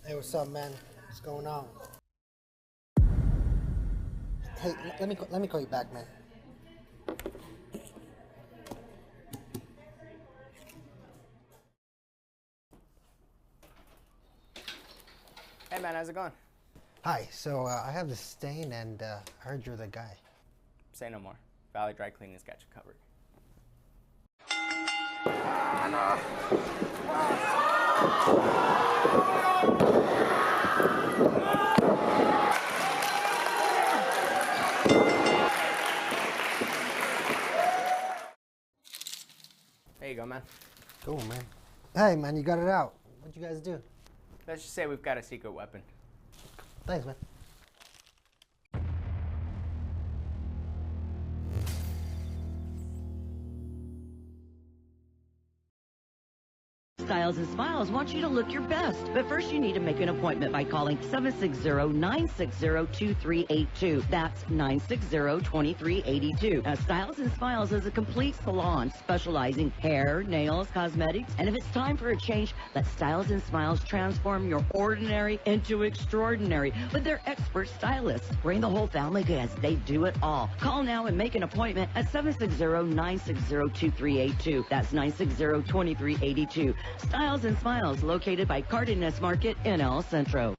Hey, what's up, man? What's going on? Hey, let me call you back, man. Hey man, how's it going? Hi. So I have this stain, and I heard you're the guy. Say no more. Valley Dry Cleaning's got you covered. There you go, man. Cool, man. Hey, man, you got it out. What'd you guys do? Let's just say we've got a secret weapon. Thanks, man. Styles and Smiles wants you to look your best. But first, you need to make an appointment by calling 760-960-2382. That's 960-2382. Now, Styles and Smiles is a complete salon specializing hair, nails, cosmetics. And if it's time for a change, let Styles and Smiles transform your ordinary into extraordinary with their expert stylists. Bring the whole family because they do it all. Call now and make an appointment at 760-960-2382. That's 960-2382. Styles and Smiles, located by Cardenas Market in El Centro.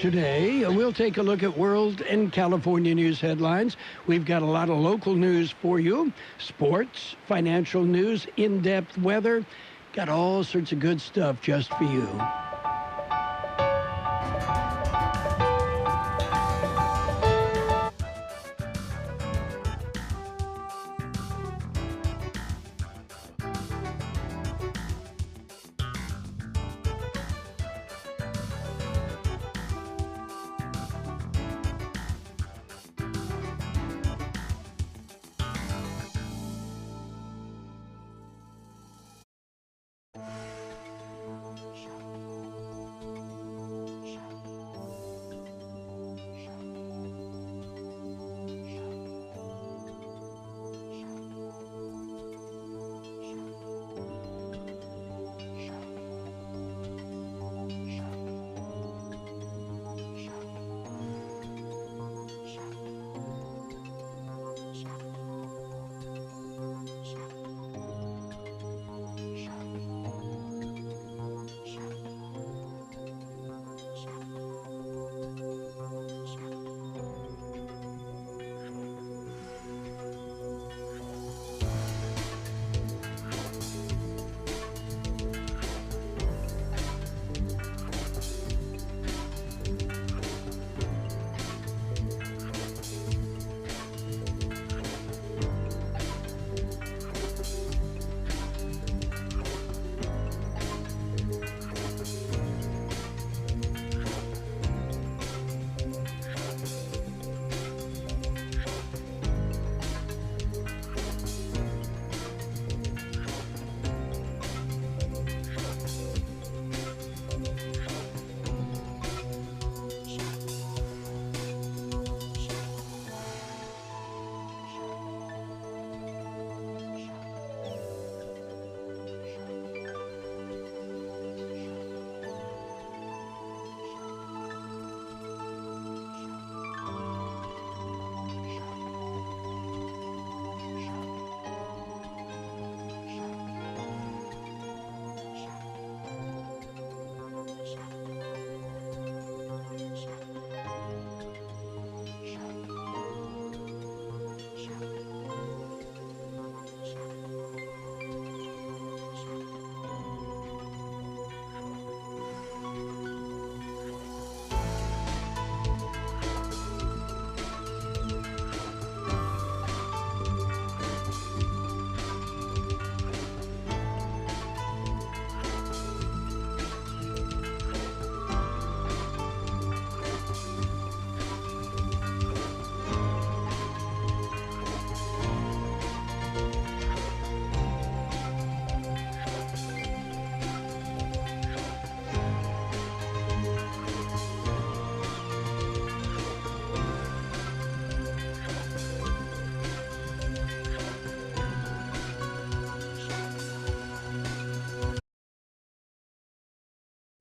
Today, we'll take a look at world and California news headlines. We've got a lot of local news for you. Sports, financial news, in-depth weather. Got all sorts of good stuff just for you.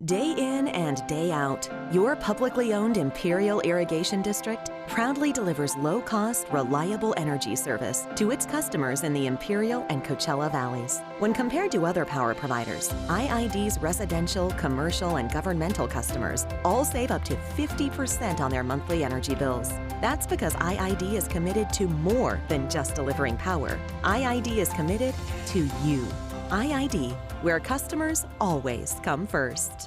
Day in and day out, your publicly owned Imperial Irrigation District proudly delivers low-cost, reliable energy service to its customers in the Imperial and Coachella Valleys. When compared to other power providers, IID's residential, commercial, and governmental customers all save up to 50% on their monthly energy bills. That's because IID is committed to more than just delivering power. IID is committed to you. IID, where customers always come first.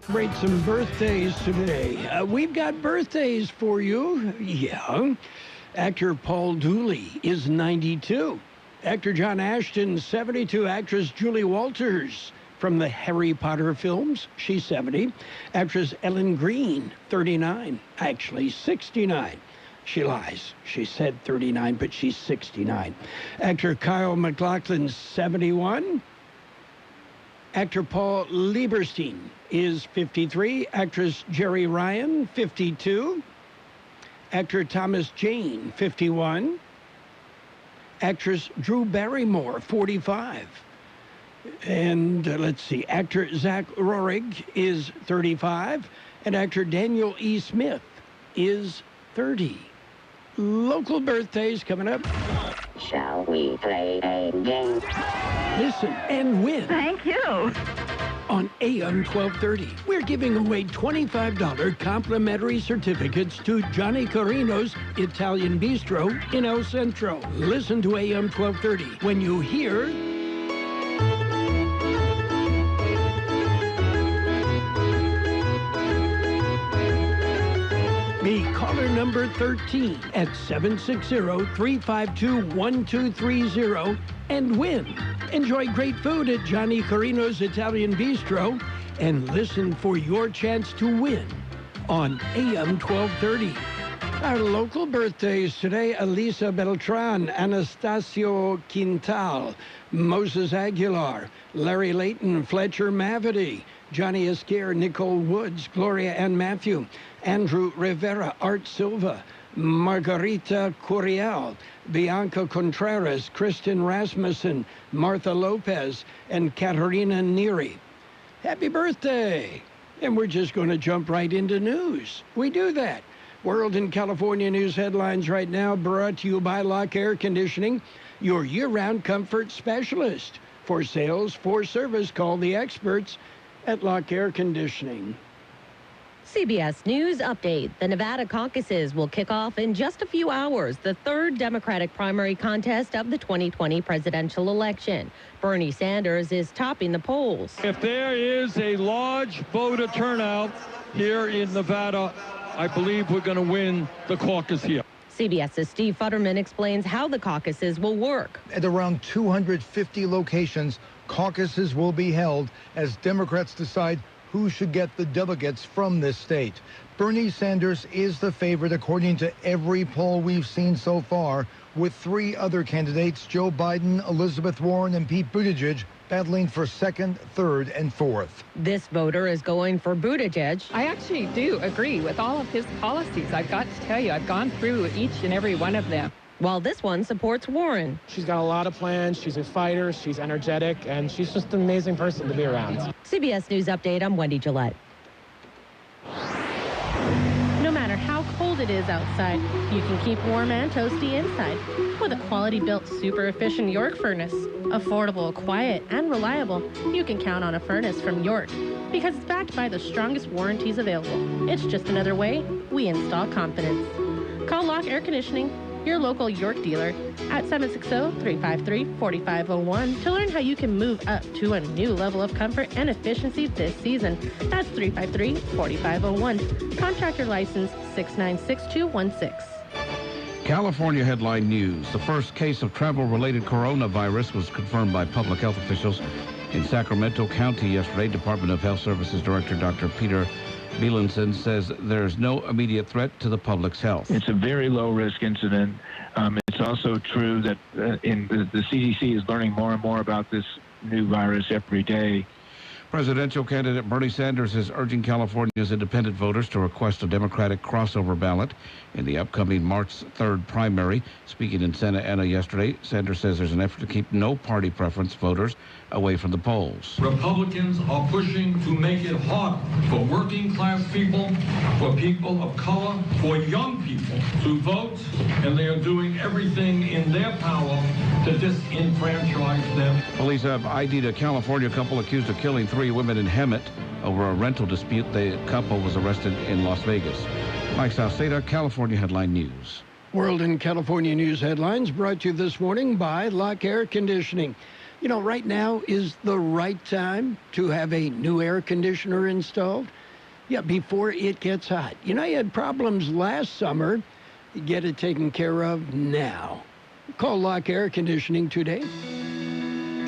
Celebrate some birthdays today. We've got birthdays for you. Yeah. Actor Paul Dooley is 92. Actor John Ashton, 72. Actress Julie Walters from the Harry Potter films, she's 70. Actress Ellen Green, 39. Actually, 69. She lies. She said 39, but she's 69. Actor Kyle MacLachlan, 71. Actor Paul Lieberstein is 53. Actress Jerry Ryan, 52. Actor Thomas Jane, 51. Actress Drew Barrymore, 45. And let's see, actor Zach Rohrig is 35. And actor Daniel E. Smith is 30. Local birthdays coming up. Shall we play a game? Listen and win. Thank you. On AM 1230, we're giving away $25 complimentary certificates to Johnny Carino's Italian Bistro in El Centro. Listen to AM 1230 when you hear... Be caller number 13 at 760-352-1230 and win. Enjoy great food at Johnny Carino's Italian Bistro and listen for your chance to win on AM 1230. Our local birthdays today: Elisa Beltran, Anastasio Quintal, Moses Aguilar, Larry Layton, Fletcher Mavity, Johnny Esquire, Nicole Woods, Gloria Ann Matthew, Andrew Rivera, Art Silva, Margarita Curiel, Bianca Contreras, Kristen Rasmussen, Martha Lopez, and Katerina Neary. Happy birthday! And we're just going to jump right into news. We do that. World and California news headlines right now, brought to you by Lock Air Conditioning, your year-round comfort specialist. For sales, for service, call the experts at Lock Air Conditioning. CBS News update. The Nevada caucuses will kick off in just a few hours, the third Democratic primary contest of the 2020 presidential election. Bernie Sanders is topping the polls. If there is a large voter turnout here in Nevada, I believe we're going to win the caucus here. CBS's Steve Futterman explains how the caucuses will work. At around 250 locations, caucuses will be held as Democrats decide who should get the delegates from this state. Bernie Sanders is the favorite according to every poll we've seen so far, with three other candidates, Joe Biden, Elizabeth Warren, and Pete Buttigieg, battling for second, third, and fourth. This voter is going for Buttigieg. I actually do agree with all of his policies. I've got to tell you, I've gone through each and every one of them. While this one supports Warren. She's got a lot of plans. She's a fighter. She's energetic, and she's just an amazing person to be around. CBS News Update, I'm Wendy Gillette. No matter how cold it is outside, you can keep warm and toasty inside with a quality-built, super-efficient York furnace. Affordable, quiet, and reliable, you can count on a furnace from York because it's backed by the strongest warranties available. It's just another way we install confidence. Call Lock Air Conditioning, your local York dealer, at 760-353-4501 to learn how you can move up to a new level of comfort and efficiency this season. That's 353-4501. Contractor license 696216. California headline news. The first case of travel-related coronavirus was confirmed by public health officials in Sacramento County yesterday. Department of Health Services Director Dr. Peter Bielenson says there's no immediate threat to the public's health. It's a very low-risk incident. It's also true that the CDC is learning more and more about this new virus every day. Presidential candidate Bernie Sanders is urging California's independent voters to request a Democratic crossover ballot in the upcoming March 3rd primary. Speaking in Santa Ana yesterday, Sanders says there's an effort to keep no party preference voters away from the polls. Republicans are pushing to make it hard for working class people, for people of color, for young people to vote, and they are doing everything in their power to disenfranchise them. Police have ID'd a California couple accused of killing 3 women in Hemet over a rental dispute. The couple was arrested in Las Vegas. Mike Salceda, California Headline News. World and California News headlines brought to you this morning by Lock Air Conditioning. You know, right now is the right time to have a new air conditioner installed. Yeah, before it gets hot. You know, you had problems last summer. Get it taken care of now. Call Lock Air Conditioning today.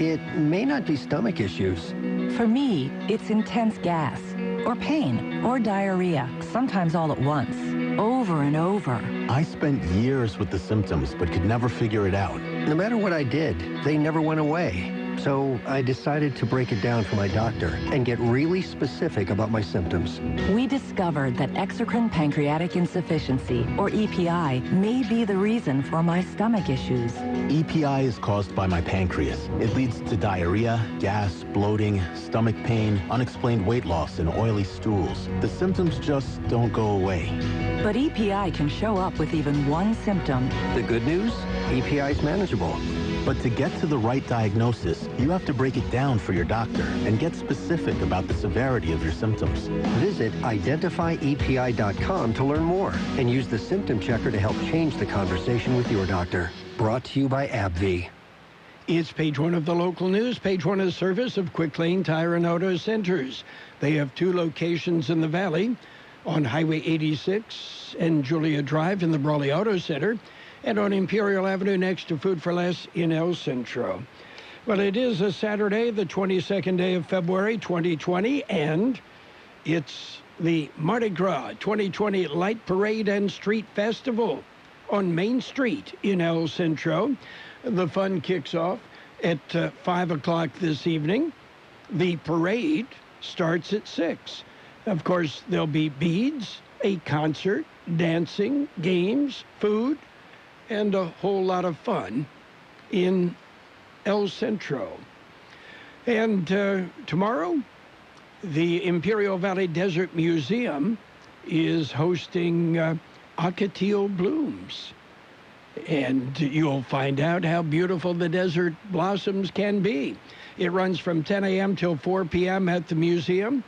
It may not be stomach issues. For me, it's intense gas, or pain, or diarrhea, sometimes all at once, over and over. I spent years with the symptoms, but could never figure it out. No matter what I did, they never went away. So I decided to break it down for my doctor and get really specific about my symptoms. We discovered that exocrine pancreatic insufficiency, or EPI, may be the reason for my stomach issues. EPI is caused by my pancreas. It leads to diarrhea, gas, bloating, stomach pain, unexplained weight loss, and oily stools. The symptoms just don't go away. But EPI can show up with even one symptom. The good news? EPI is manageable. But to get to the right diagnosis, you have to break it down for your doctor and get specific about the severity of your symptoms. Visit identifyepi.com to learn more and use the symptom checker to help change the conversation with your doctor. Brought to you by AbbVie. It's page 1 of the local news. Page 1 is service of Quick Lane Tire and Auto Centers. They have 2 locations in the Valley on Highway 86 and Julia Drive in the Brawley Auto Center, and on Imperial Avenue next to Food for Less in El Centro. Well, it is a Saturday, the 22nd day of February, 2020, and it's the Mardi Gras 2020 Light Parade and Street Festival on Main Street in El Centro. The fun kicks off at 5 o'clock this evening. The parade starts at 6. Of course, there'll be beads, a concert, dancing, games, food, and a whole lot of fun in El Centro. And tomorrow, the Imperial Valley Desert Museum is hosting Ocotillo Blooms. And you'll find out how beautiful the desert blossoms can be. It runs from 10 a.m. till 4 p.m. at the museum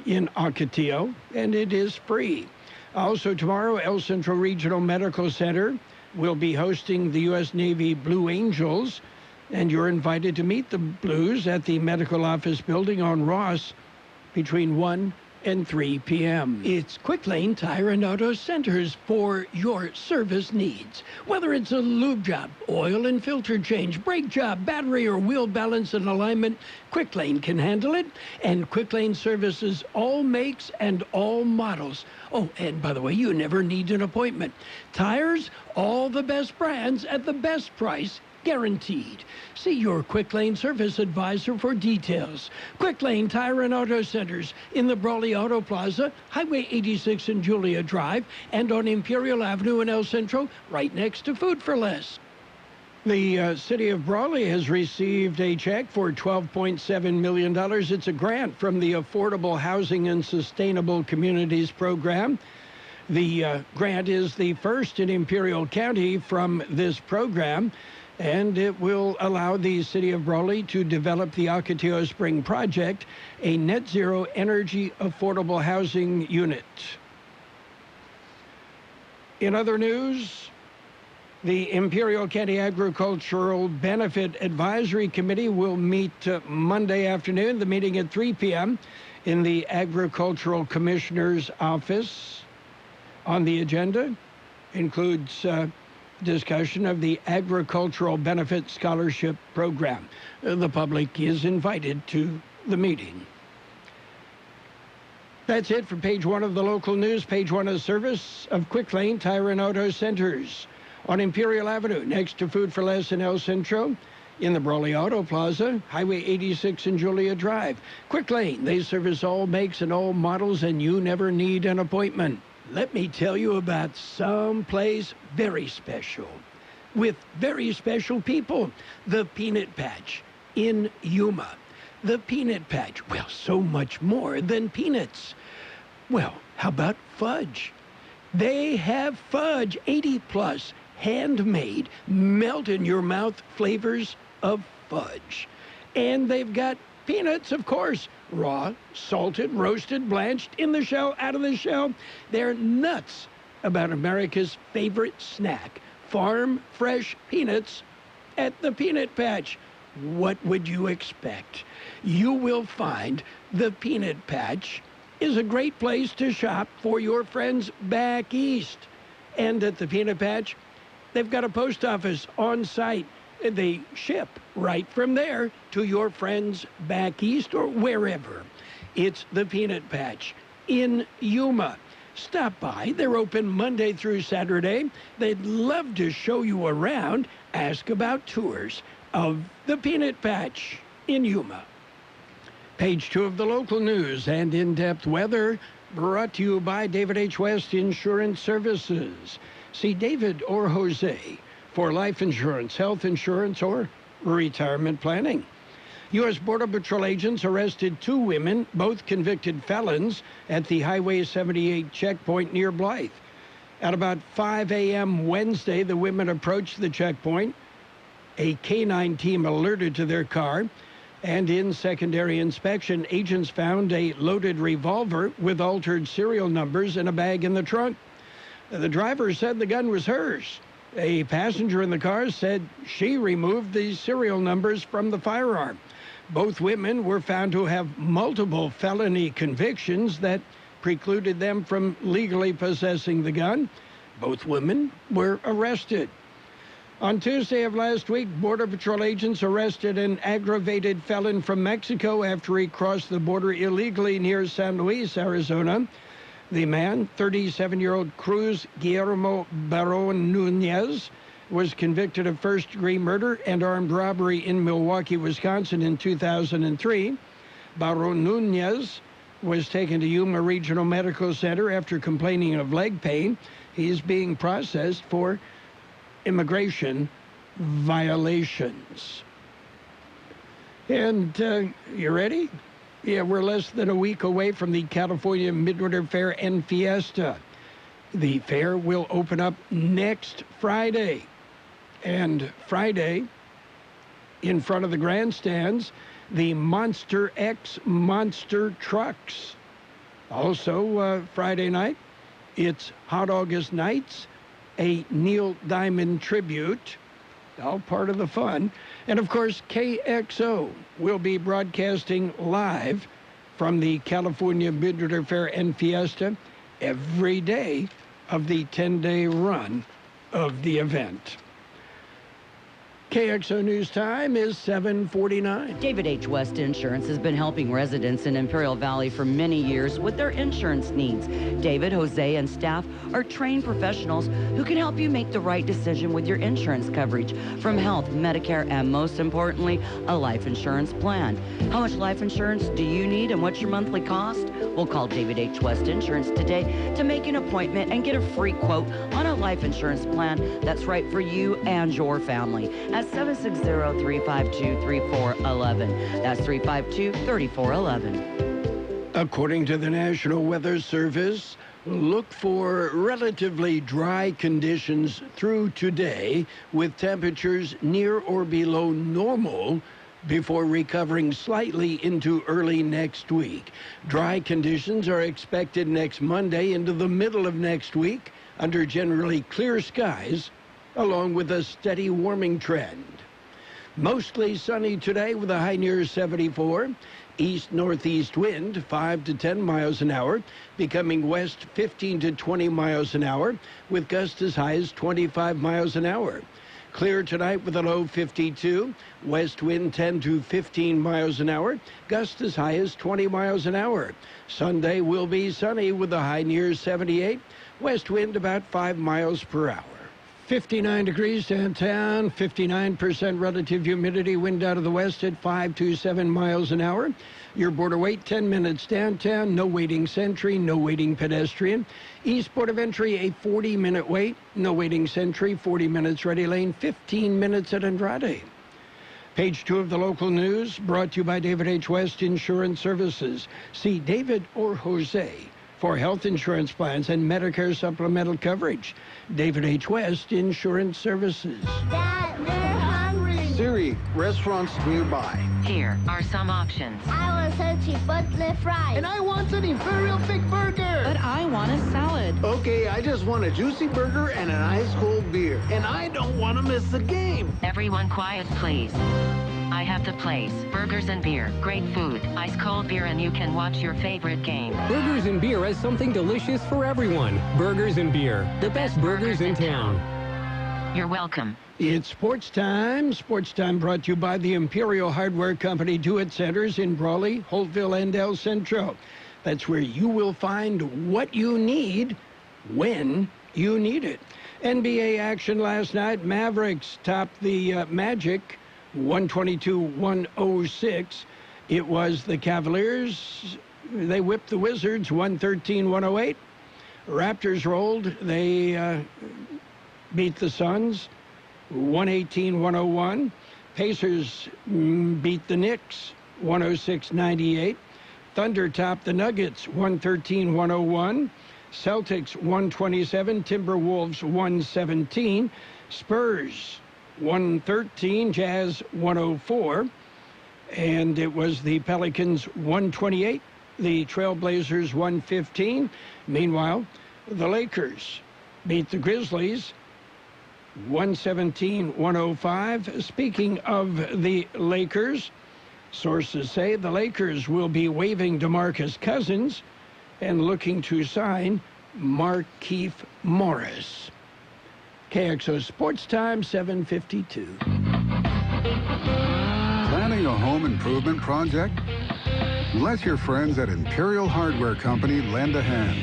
in Ocotillo, and it is free. Also tomorrow, El Centro Regional Medical Center will be hosting the U.S. Navy Blue Angels, and you're invited to meet the Blues at the Medical Office Building on Ross between 1 and 3 p.m. It's Quick Lane Tire and Auto Centers for your service needs. Whether it's a lube job, oil and filter change, brake job, battery or wheel balance and alignment, Quick Lane can handle it. And Quick Lane services all makes and all models. Oh, and by the way, you never need an appointment. Tires, all the best brands at the best price guaranteed. See your Quick Lane Service Advisor for details. Quick Lane Tire and Auto Centers in the Brawley Auto Plaza, Highway 86 and Julia Drive, and on Imperial Avenue in El Centro, right next to Food for Less. The city of Brawley has received a check for $12.7 million. It's a grant from the Affordable Housing and Sustainable Communities Program. The grant is the first in Imperial County from this program, and it will allow the city of Brawley to develop the Ocotillo Spring Project, a net zero energy affordable housing unit. In other news, the Imperial County Agricultural Benefit Advisory Committee will meet Monday afternoon, the meeting at 3 p.m. in the Agricultural Commissioner's office. On the agenda includes discussion of the Agricultural Benefit Scholarship Program. The public is invited to the meeting. That's it for page one of the local news. Page one of service of Quick Lane Tire and Auto Centers on Imperial Avenue, next to Food for Less in El Centro, in the Brawley Auto Plaza, Highway 86 and Julia Drive. Quick Lane, they service all makes and all models, and you never need an appointment. Let me tell you about some place very special, with very special people. The Peanut Patch in Yuma. The Peanut Patch, well, so much more than peanuts. Well, how about fudge? They have fudge, 80+ handmade, melt-in-your-mouth flavors of fudge. And they've got peanuts, of course, raw, salted, roasted, blanched, in the shell, out of the shell. They're nuts about America's favorite snack, farm fresh peanuts at the Peanut Patch. What would you expect? You will find the Peanut Patch is a great place to shop for your friends back east. And at the Peanut Patch, they've got a post office on site. They ship right from there to your friends back east or wherever. It's the Peanut Patch in Yuma. Stop by. They're open Monday through Saturday. They'd love to show you around. Ask about tours of the Peanut Patch in Yuma. Page two of the local news and in-depth weather brought to you by David H. West Insurance Services. See David or Jose for life insurance, health insurance, or retirement planning. U.S. Border Patrol agents arrested 2 women, both convicted felons, at the Highway 78 checkpoint near Blythe. At about 5 a.m. Wednesday, the women approached the checkpoint. A K-9 team alerted to their car, and in secondary inspection, agents found a loaded revolver with altered serial numbers in a bag in the trunk. The driver said the gun was hers. A passenger in the car said she removed the serial numbers from the firearm. Both women were found to have multiple felony convictions that precluded them from legally possessing the gun. Both women were arrested. On Tuesday of last week, Border Patrol agents arrested an aggravated felon from Mexico after he crossed the border illegally near San Luis, Arizona. The man, 37-year-old Cruz Guillermo Baron Nunez, was convicted of first-degree murder and armed robbery in Milwaukee, Wisconsin in 2003. Baron Nunez was taken to Yuma Regional Medical Center after complaining of leg pain. He's being processed for immigration violations. And you ready? Yeah, we're less than a week away from the California Midwinter Fair and Fiesta. The fair will open up next Friday. And Friday, in front of the grandstands, the Monster X Monster Trucks. Also, Friday night, it's Hot August Nights, a Neil Diamond tribute, all part of the fun. And of course, KXO will be broadcasting live from the California Midwinter Fair and Fiesta every day of the 10-day run of the event. KXO News Time is 7:49. David H. West Insurance has been helping residents in Imperial Valley for many years with their insurance needs. David, Jose, and staff are trained professionals who can help you make the right decision with your insurance coverage, from health, Medicare, and most importantly, a life insurance plan. How much life insurance do you need and what's your monthly cost? We'll call David H. West Insurance today to make an appointment and get a free quote on a life insurance plan that's right for you and your family at 760-352-3411. That's 352-3411. According to the National Weather Service, look for relatively dry conditions through today with temperatures near or below normal before recovering slightly into early next week. Dry conditions are expected next Monday into the middle of next week under generally clear skies, along with a steady warming trend. Mostly sunny today with a high near 74. East-northeast wind 5 to 10 miles an hour, becoming west 15 to 20 miles an hour, with gusts as high as 25 miles an hour. Clear tonight with a low 52. West wind 10 to 15 miles an hour, gusts as high as 20 miles an hour. Sunday will be sunny with a high near 78. West wind about 5 miles per hour. 59 degrees downtown, 59% relative humidity, wind out of the west at 5 to 7 miles an hour. Your border wait, 10 minutes downtown, no waiting sentry, no waiting pedestrian. East port of entry, a 40-minute wait, no waiting sentry, 40 minutes ready lane, 15 minutes at Andrade. Page 2 of the local news, brought to you by David H. West Insurance Services. See David or Jose for health insurance plans and Medicare supplemental coverage. David H. West Insurance Services. Dad, they're hungry. Siri, restaurants nearby. Here are some options. I want some chipotle fries. And I want an Imperial Thick Burger. But I want a salad. Okay, I just want a juicy burger and an ice cold beer. And I don't want to miss the game. Everyone quiet, please. I have the place. Burgers and beer. Great food. Ice cold beer, and you can watch your favorite game. Burgers and beer has something delicious for everyone. Burgers and beer. The best burgers in town. You're welcome. It's Sports Time. Sports Time brought to you by the Imperial Hardware Company Do-It Centers in Brawley, Holtville, and El Centro. That's where you will find what you need when you need it. NBA action last night. Mavericks topped the Magic 122-106. It was the Cavaliers. They whipped the Wizards 113-108. Raptors rolled. They beat the Suns 118-101. Pacers beat the Knicks 106-98. Thunder topped the Nuggets 113-101. Celtics 127. Timberwolves 117. Spurs 113, Jazz 104, and it was the Pelicans 128, the Trailblazers 115. Meanwhile, the Lakers beat the Grizzlies 117-105. Speaking of the Lakers, sources say the Lakers will be waiving DeMarcus Cousins and looking to sign Markieff Morris. KXO Sports Time, 7:52. Planning a home improvement project? Let your friends at Imperial Hardware Company lend a hand.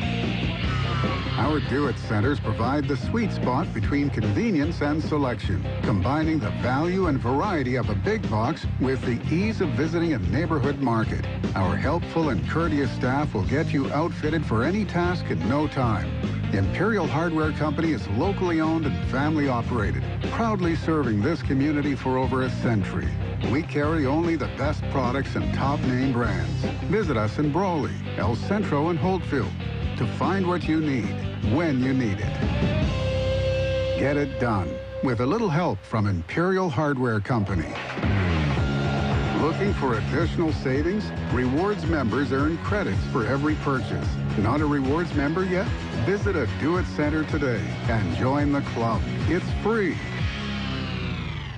Our Do-It Centers provide the sweet spot between convenience and selection, combining the value and variety of a big box with the ease of visiting a neighborhood market. Our helpful and courteous staff will get you outfitted for any task in no time. Imperial Hardware Company is locally owned and family operated, proudly serving this community for over a century. We carry only the best products and top name brands. Visit us in Brawley, El Centro, and Holtville to find what you need when you need it. Get it done with a little help from Imperial Hardware Company. Looking for additional savings? Rewards members earn credits for every purchase. Not a Rewards member yet? Visit a Do-It Center today and join the club. It's free.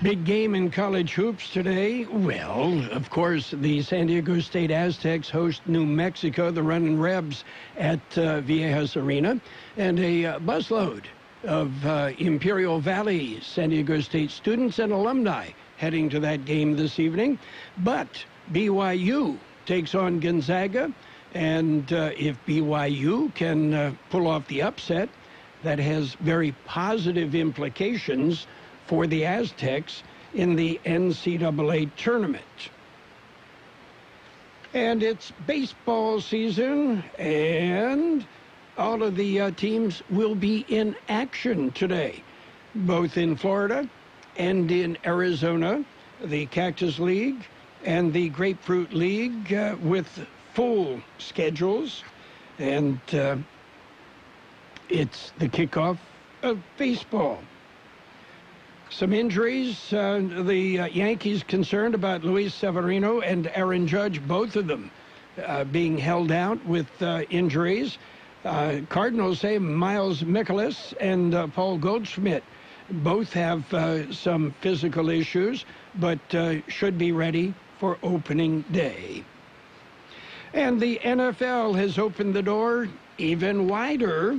Big game in college hoops today. Well, of course, the San Diego State Aztecs host New Mexico, the Runnin' Rebs at Viejas Arena. And a busload of Imperial Valley, San Diego State students and alumni heading to that game this evening. But BYU takes on Gonzaga, and if BYU can pull off the upset, that has very positive implications for the Aztecs in the NCAA tournament. And it's baseball season, and all of the teams will be in action today, both in Florida and in Arizona, the Cactus League and the Grapefruit League with full schedules. And it's the kickoff of baseball. Some injuries. The Yankees concerned about Luis Severino and Aaron Judge, both of them being held out with injuries. Cardinals say Miles Mikolas and Paul Goldschmidt both have some physical issues, but should be ready for opening day. And the NFL has opened the door even wider.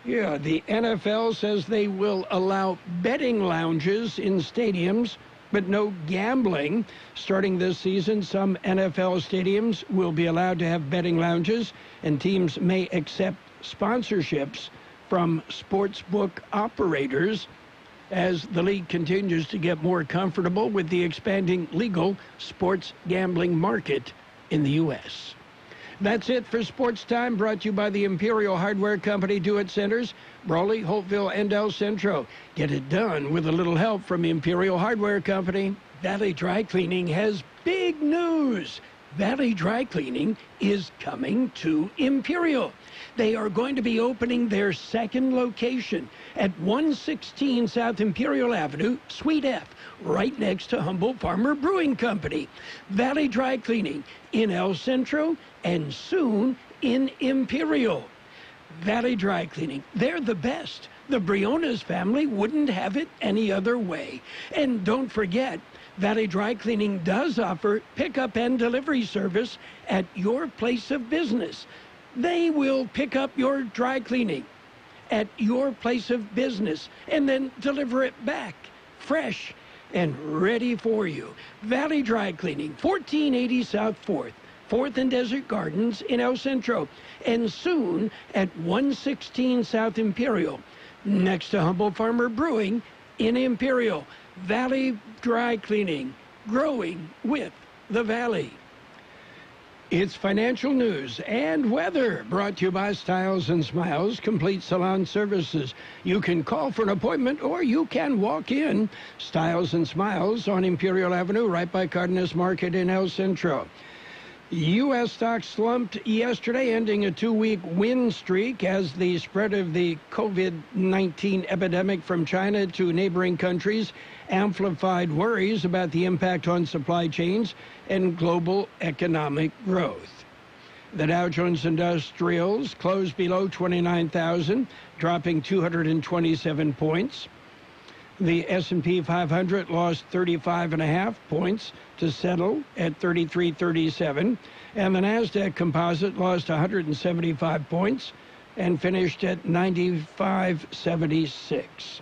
Yeah, the NFL says they will allow betting lounges in stadiums, but no gambling. Starting this season, some NFL stadiums will be allowed to have betting lounges, and teams may accept sponsorships from sportsbook operators as the league continues to get more comfortable with the expanding legal sports gambling market in the U.S. That's it for Sports Time, brought to you by the Imperial Hardware Company Do-It Centers, Brawley, Holtville, and El Centro. Get it done with a little help from Imperial Hardware Company. Valley Dry Cleaning has big news. Valley Dry Cleaning is coming to Imperial. They are going to be opening their second location at 116 South Imperial Avenue, Suite F, right next to Humboldt Farmer Brewing Company. Valley Dry Cleaning in El Centro and soon in Imperial. Valley Dry Cleaning, they're the best. The Briones family wouldn't have it any other way. And don't forget, Valley Dry Cleaning does offer pickup and delivery service at your place of business. They will pick up your dry cleaning at your place of business and then deliver it back fresh and ready for you. Valley Dry Cleaning, 1480 South 4th and Desert Gardens in El Centro, and soon at 116 South Imperial, next to Humboldt Farmer Brewing in Imperial. Valley Dry Cleaning, growing with the Valley. It's financial news and weather, brought to you by Styles and Smiles Complete Salon Services. You can call for an appointment or you can walk in. Styles and Smiles on Imperial Avenue, right by Cardenas Market in El Centro. U.S. stocks slumped yesterday, ending a 2-week win streak as the spread of the COVID-19 epidemic from China to neighboring countries amplified worries about the impact on supply chains and global economic growth. The Dow Jones Industrials closed below 29,000, dropping 227 points. The S&P 500 lost 35.5 points to settle at 3337, and the Nasdaq Composite lost 175 points and finished at 9576.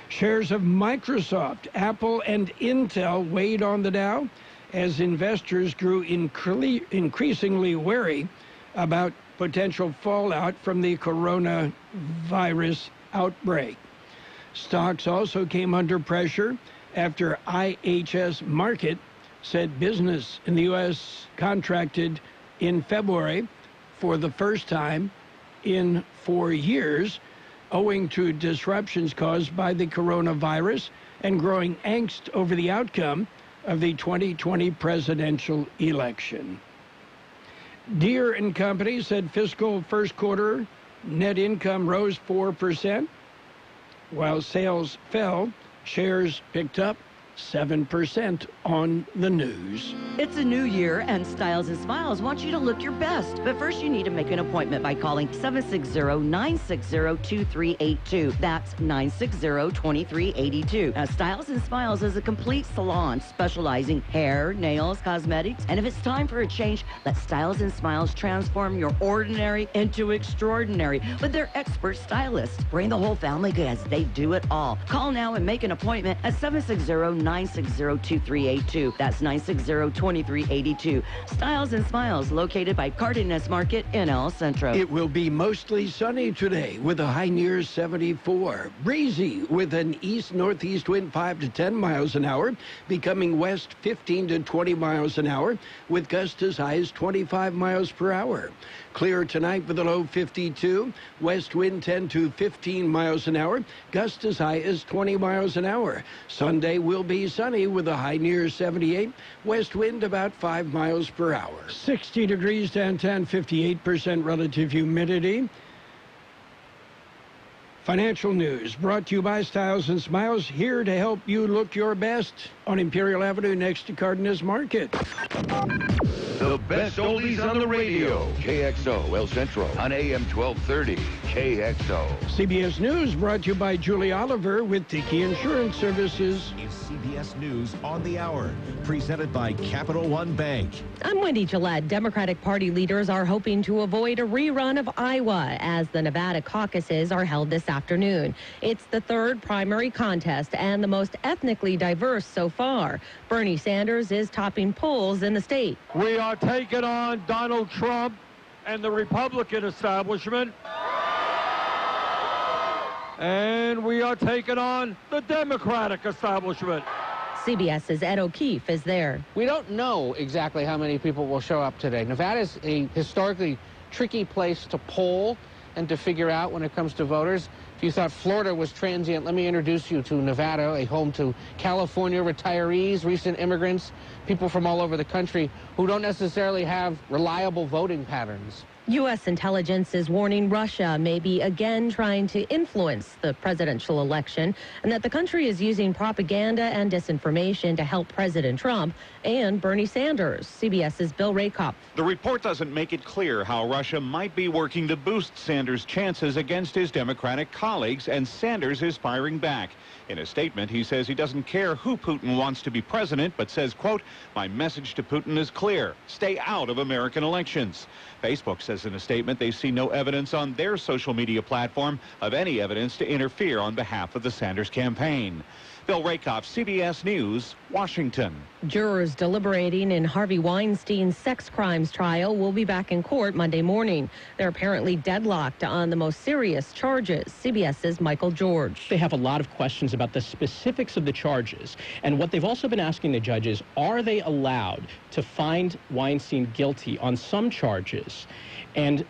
Shares of Microsoft, Apple, and Intel weighed on the Dow as investors grew increasingly wary about potential fallout from the coronavirus outbreak. Stocks also came under pressure after IHS Markit said business in the U.S. contracted in February for the first time in 4 years, owing to disruptions caused by the coronavirus and growing angst over the outcome of the 2020 presidential election. Deere & Company said fiscal first quarter net income rose 4%. While sales fell, shares picked up 7% on the news. It's a new year, and Styles and Smiles wants you to look your best. But first, you need to make an appointment by calling 760-960-2382. That's 960-2382. Now, Styles and Smiles is a complete salon specializing hair, nails, cosmetics, and if it's time for a change, let Styles and Smiles transform your ordinary into extraordinary with their expert stylists. Bring the whole family because they do it all. Call now and make an appointment at 760-960-2382. That's 960-2382. Styles and Smiles, located by Cardenas Market in El Centro. It will be mostly sunny today with a high near 74. Breezy with an east-northeast wind 5 to 10 miles an hour, becoming west 15 to 20 miles an hour, with gusts as high as 25 miles per hour. Clear tonight with a low 52. West wind 10 to 15 miles an hour. Gusts as high as 20 miles an hour. Sunday will be sunny with a high near 78. West wind about 5 miles per hour. 60 degrees downtown, 58% relative humidity. Financial news brought to you by Styles and Smiles, here to help you look your best on Imperial Avenue next to Cardenas Market. The best oldies on the radio. KXO El Centro on AM 1230. KXO. CBS News brought to you by Julie Oliver with Tiki Insurance Services. Is CBS News on the Hour, presented by Capital One Bank. I'm Wendy Gillette. Democratic Party leaders are hoping to avoid a rerun of Iowa as the Nevada caucuses are held this afternoon. It's the third primary contest and the most ethnically diverse so far. Bernie Sanders is topping polls in the state. We are taking on Donald Trump and the Republican establishment. And we are taking on the Democratic establishment. CBS's Ed O'Keefe is there. We don't know exactly how many people will show up today. Nevada is a historically tricky place to poll and to figure out when it comes to voters. If you thought Florida was transient, let me introduce you to Nevada, a home to California retirees, recent immigrants, people from all over the country who don't necessarily have reliable voting patterns. U.S. intelligence is warning Russia may be again trying to influence the presidential election and that the country is using propaganda and disinformation to help President Trump and Bernie Sanders. CBS's Bill Rakoff. The report doesn't make it clear how Russia might be working to boost Sanders' chances against his Democratic colleagues, and Sanders is firing back. In a statement, he says he doesn't care who Putin wants to be president, but says, quote, "My message to Putin is clear. Stay out of American elections." Facebook says in a statement they see no evidence on their social media platform of any evidence to interfere on behalf of the Sanders campaign. Bill Rakoff, CBS News, Washington. Jurors deliberating in Harvey Weinstein's sex crimes trial will be back in court Monday morning. They're apparently deadlocked on the most serious charges. CBS's Michael George. They have a lot of questions about the specifics of the charges. And what they've also been asking the judges, are they allowed to find Weinstein guilty on some charges and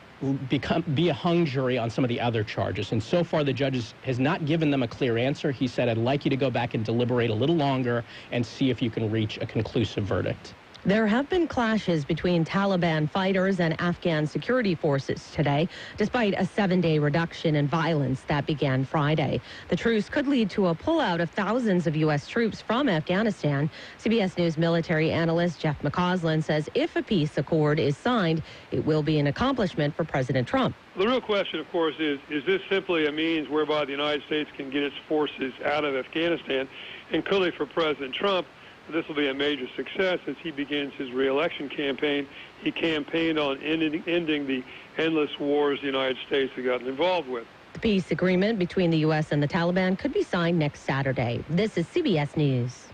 be a hung jury on some of the other charges? And so far, the judge has not given them a clear answer. He said, I'd like you to go back and deliberate a little longer and see if you can reach a conclusive verdict. There have been clashes between Taliban fighters and Afghan security forces today, despite a 7-day reduction in violence that began Friday. The truce could lead to a pullout of thousands of U.S. troops from Afghanistan. CBS News military analyst Jeff McCausland says if a peace accord is signed, it will be an accomplishment for President Trump. The real question, of course, is this simply a means whereby the United States can get its forces out of Afghanistan? And clearly for President Trump, this will be a major success as he begins his re-election campaign. He campaigned on ending the endless wars the United States has gotten involved with. The peace agreement between the U.S. and the Taliban could be signed next Saturday. This is CBS News.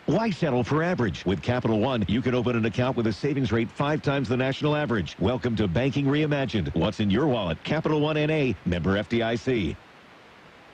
Why settle for average? With Capital One, you can open an account with a savings rate 5 times the national average. Welcome to Banking Reimagined. What's in your wallet? Capital One N.A., member FDIC.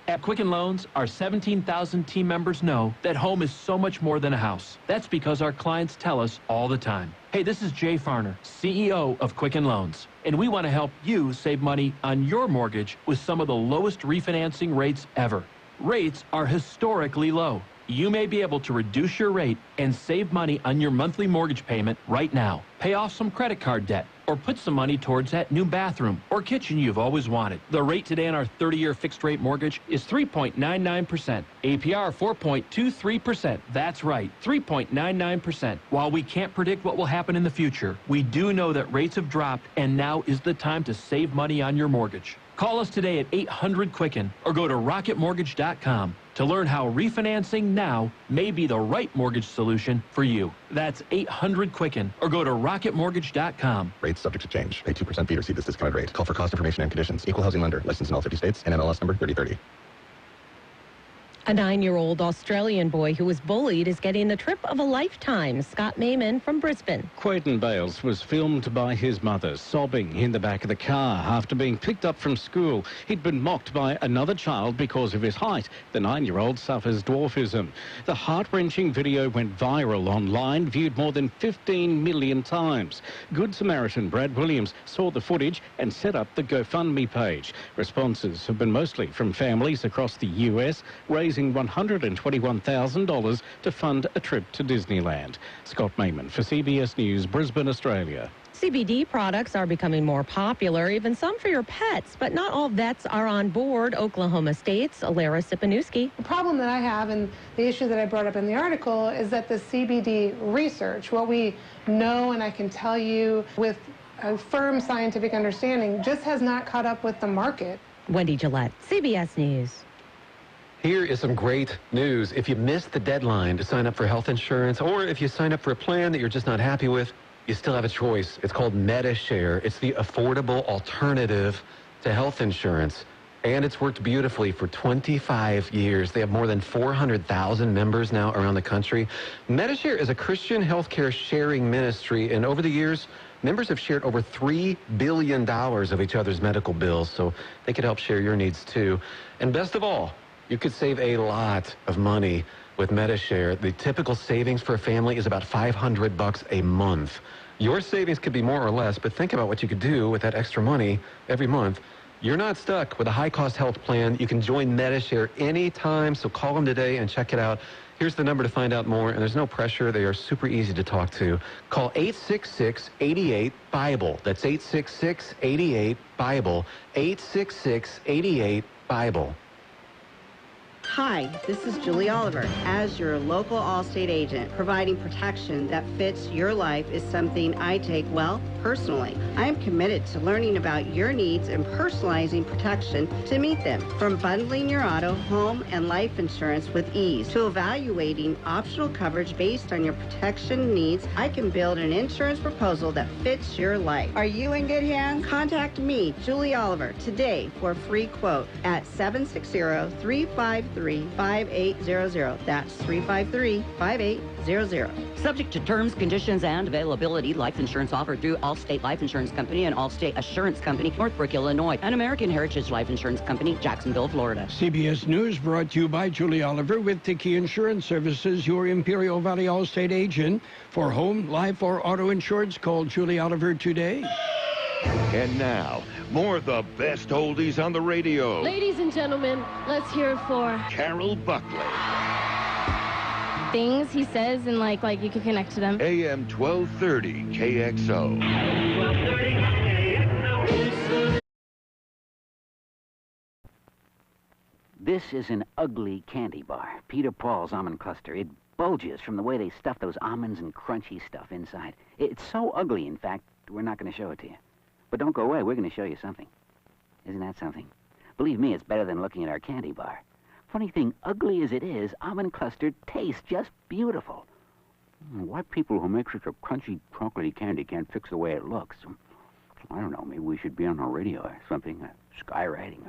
At Quicken Loans, our 17,000 team members know that home is so much more than a house. That's because our clients tell us all the time. Hey, this is Jay Farner, CEO of Quicken Loans, and we want to help you save money on your mortgage with some of the lowest refinancing rates ever. Rates are historically low. you may be able to reduce your rate and save money on your monthly mortgage payment right now. Pay off some credit card debt or put some money towards that new bathroom or kitchen you've always wanted. The rate today on our 30-year fixed-rate mortgage is 3.99%. APR 4.23%. That's right, 3.99%. While we can't predict what will happen in the future, we do know that rates have dropped, and now is the time to save money on your mortgage. Call us today at 800-QUICKEN or go to rocketmortgage.com to learn how refinancing now may be the right mortgage solution for you. That's 800-QUICKEN or go to rocketmortgage.com. Rates subject to change. Pay 2% fee to receive this discounted rate. Call for cost information and conditions. Equal housing lender. Licensed in all 50 states. And NMLS number 3030. A 9-year-old Australian boy who was bullied is getting the trip of a lifetime. Scott Mayman from Brisbane. Quayton Bales was filmed by his mother sobbing in the back of the car after being picked up from school. He'd been mocked by another child because of his height. The 9-year-old suffers dwarfism. The heart-wrenching video went viral online, viewed more than 15 million times. Good Samaritan Brad Williams saw the footage and set up the GoFundMe page. Responses have been mostly from families across the US, raising $121,000 to fund a trip to Disneyland. Scott Mayman for CBS News, Brisbane, Australia. CBD products are becoming more popular, even some for your pets, but not all vets are on board. Oklahoma State's Alara Sipanewski. The problem that I have, and the issue that I brought up in the article, is that the CBD research, what we know and I can tell you with a firm scientific understanding, just has not caught up with the market. Wendy Gillette, CBS News. Here is some great news. If you missed the deadline to sign up for health insurance, or if you sign up for a plan that you're just not happy with, you still have a choice. It's called MediShare. It's the affordable alternative to health insurance, and it's worked beautifully for 25 years. They have more than 400,000 members now around the country. MediShare is a Christian healthcare sharing ministry, and over the years, members have shared over $3 billion of each other's medical bills, so they could help share your needs too. And best of all, you could save a lot of money with MediShare. The typical savings for a family is about $500 a month. Your savings could be more or less, but think about what you could do with that extra money every month. You're not stuck with a high-cost health plan. You can join MediShare anytime, so call them today and check it out. Here's the number to find out more, and there's no pressure. They are super easy to talk to. Call 866-88-BIBLE. That's 866-88-BIBLE. 866-88-BIBLE. Hi, this is Julie Oliver. As your local Allstate agent, providing protection that fits your life is something I take well personally. I am committed to learning about your needs and personalizing protection to meet them. From bundling your auto, home, and life insurance with ease to evaluating optional coverage based on your protection needs, I can build an insurance proposal that fits your life. Are you in good hands? Contact me, Julie Oliver, today for a free quote at 760-353-5800. That's 353-5800. Subject to terms, conditions, and availability. Life insurance offered through Allstate Life Insurance Company and Allstate Assurance Company, Northbrook, Illinois, and American Heritage Life Insurance Company, Jacksonville, Florida. CBS News brought to you by Julie Oliver with Tiki Insurance Services, your Imperial Valley Allstate agent. For home, life, or auto insurance, call Julie Oliver today. And now, more of the best oldies on the radio. Ladies and gentlemen, let's hear it for Carroll Buckley. Things he says and like you can connect to them. AM 1230 KXO. This is an ugly candy bar. Peter Paul's almond cluster. It bulges from the way they stuff those almonds and crunchy stuff inside. It's so ugly, in fact, we're not going to show it to you. But don't go away. We're going to show you something. Isn't that something? Believe me, it's better than looking at our candy bar. Funny thing, ugly as it is, almond cluster tastes just beautiful. Why people who make such a crunchy, chocolatey candy can't fix the way it looks? I don't know. Maybe we should be on the radio or something. Skywriting.